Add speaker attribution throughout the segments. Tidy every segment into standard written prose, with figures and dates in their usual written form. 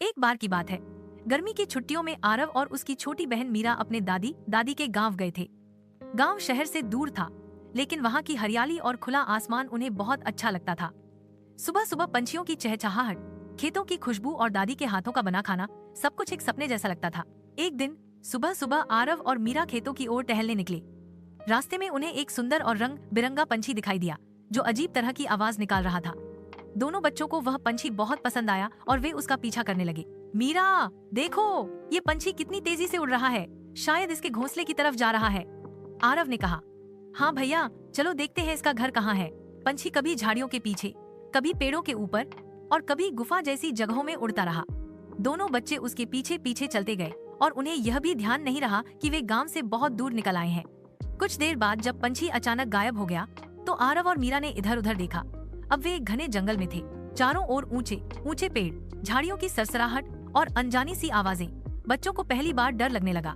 Speaker 1: एक बार की बात है। गर्मी की छुट्टियों में आरव और उसकी छोटी बहन मीरा अपने दादी दादी के गांव गए थे। गांव शहर से दूर था, लेकिन वहां की हरियाली और खुला आसमान उन्हें बहुत अच्छा लगता था। सुबह सुबह पंछियों की चहचहाहट, खेतों की खुशबू और दादी के हाथों का बना खाना, सब कुछ एक सपने जैसा लगता था। एक दिन सुबह सुबह आरव और मीरा खेतों की ओर टहलने निकले। रास्ते में उन्हें एक सुंदर और रंग बिरंगा पंछी दिखाई दिया, जो अजीब तरह की आवाज निकाल रहा था। दोनों बच्चों को वह पंछी बहुत पसंद आया और वे उसका पीछा करने लगे। मीरा, देखो, ये पंछी कितनी तेजी से उड़ रहा है, शायद इसके घोंसले की तरफ जा रहा है। आरव ने कहा। हाँ भैया, चलो देखते हैं इसका घर कहाँ है। पंछी कभी झाड़ियों के पीछे, कभी पेड़ों के ऊपर और कभी गुफा जैसी जगहों में उड़ता रहा। दोनों बच्चे उसके पीछे पीछे चलते गए और उन्हें यह भी ध्यान नहीं रहा कि वे गांव से बहुत दूर निकल आए हैं। कुछ देर बाद जब पंछी अचानक गायब हो गया, तो आरव और मीरा ने इधर उधर देखा। अब वे एक घने जंगल में थे। चारों ओर ऊंचे ऊंचे पेड़, झाड़ियों की सरसराहट और अनजानी सी आवाजें। बच्चों को पहली बार डर लगने लगा।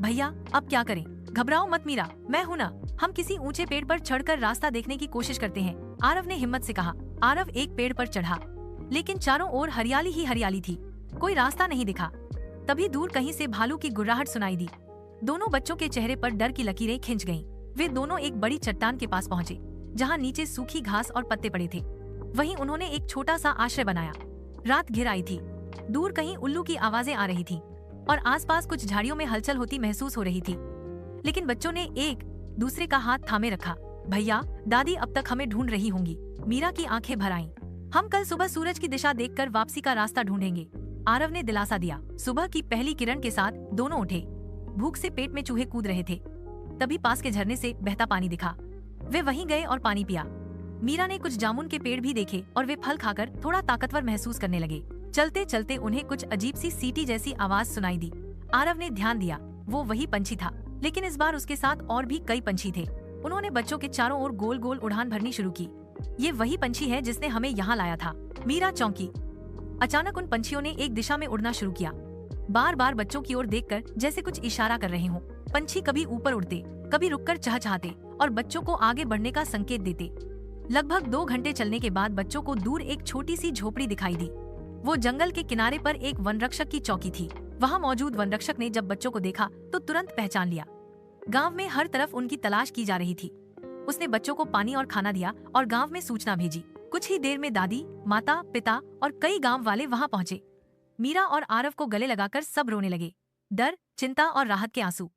Speaker 1: भैया, अब क्या करें? घबराओ मत मीरा, मैं हूं ना। हम किसी ऊंचे पेड़ पर चढ़कर रास्ता देखने की कोशिश करते हैं, आरव ने हिम्मत से कहा। आरव एक पेड़ पर चढ़ा, लेकिन चारों ओर हरियाली ही हरियाली थी। कोई रास्ता नहीं दिखा। तभी दूर कहीं से भालू की गुर्राहट सुनाई दी। दोनों बच्चों के चेहरे पर डर की लकीरें खिंच गईं। वे दोनों एक बड़ी चट्टान के पास पहुंचे, जहां नीचे सूखी घास और पत्ते पड़े थे। वहीं उन्होंने एक छोटा सा आश्रय बनाया। रात घिर आई थी। दूर कहीं उल्लू की आवाजें आ रही थीं और आसपास कुछ झाड़ियों में हलचल होती महसूस हो रही थी। लेकिन बच्चों ने एक दूसरे का हाथ थामे रखा। भैया, दादी अब तक हमें ढूंढ रही होंगी। मीरा की आंखें भर आईं। हम कल सुबह सूरज की दिशा देखकर वापसी का रास्ता ढूंढेंगे, आरव ने दिलासा दिया। सुबह की पहली किरण के साथ दोनों उठे। भूख से पेट में चूहे कूद रहे थे। तभी पास के झरने से बहता पानी दिखा। वे वहीं गए और पानी पिया। मीरा ने कुछ जामुन के पेड़ भी देखे और वे फल खाकर थोड़ा ताकतवर महसूस करने लगे। चलते चलते उन्हें कुछ अजीब सी सीटी जैसी आवाज सुनाई दी। आरव ने ध्यान दिया, वो वही पंछी था, लेकिन इस बार उसके साथ और भी कई पंछी थे। उन्होंने बच्चों के चारों ओर गोल गोल उड़ान भरनी शुरू की। ये वही पंछी है जिसने हमें यहाँ लाया था। मीरा चौंकी। अचानक उन पंछियों ने एक दिशा में उड़ना शुरू किया, बार बार बच्चों की ओर देखकर जैसे कुछ इशारा कर रहे हों। पंछी कभी ऊपर उड़ते, कभी रुककर चहचहाते और बच्चों को आगे बढ़ने का संकेत देते। लगभग 2 घंटे चलने के बाद बच्चों को दूर एक छोटी सी झोपड़ी दिखाई दी। वो जंगल के किनारे पर एक वनरक्षक की चौकी थी। वहाँ मौजूद वनरक्षक ने जब बच्चों को देखा तो तुरंत पहचान लिया। गांव में हर तरफ उनकी तलाश की जा रही थी। उसने बच्चों को पानी और खाना दिया और गांव में सूचना भेजी। कुछ ही देर में दादी, माता, पिता और कई गांव वाले वहां पहुंचे। मीरा और आरव को गले लगाकर सब रोने लगे। डर, चिंता और राहत के आंसू।